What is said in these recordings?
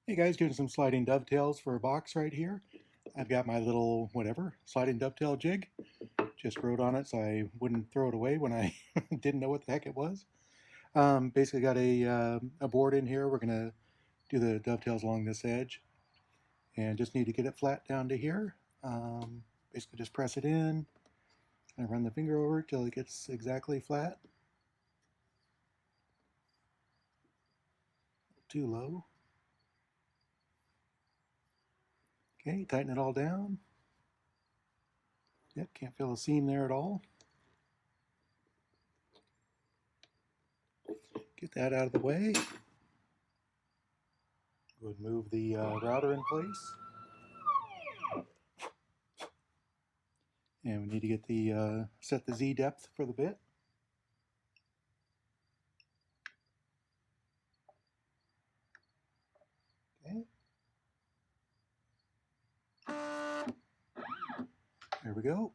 Hey guys, doing some sliding dovetails for a box right here. I've got my little, whatever, sliding dovetail jig. Just wrote on it so I wouldn't throw it away when I didn't know what the heck it was. Basically got a board in here. We're going to do the dovetails along this edge. And just need to get it flat down to here. Basically just press it in and run the finger over it till it gets exactly flat. Too low. Okay, tighten it all down. Yep, can't feel a seam there at all. Get that out of the way. Go ahead and move the router in place. And we need to get the set the Z depth for the bit. Okay. There we go.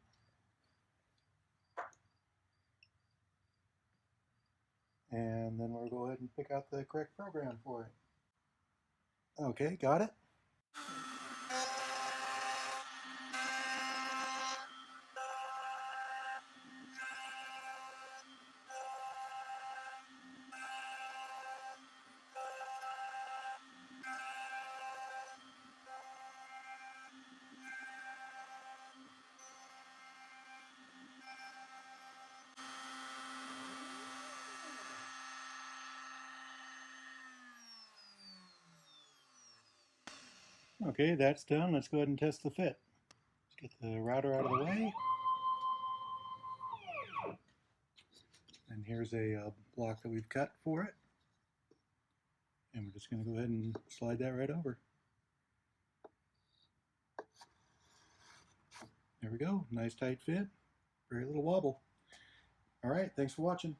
And then we'll go ahead and pick out the correct program for it. Okay, got it. Okay, that's done. Let's go ahead and test the fit. Let's get the router out of the way. And here's a block that we've cut for it. And we're just going to go ahead and slide that right over. There we go. Nice tight fit. Very little wobble. All right, thanks for watching.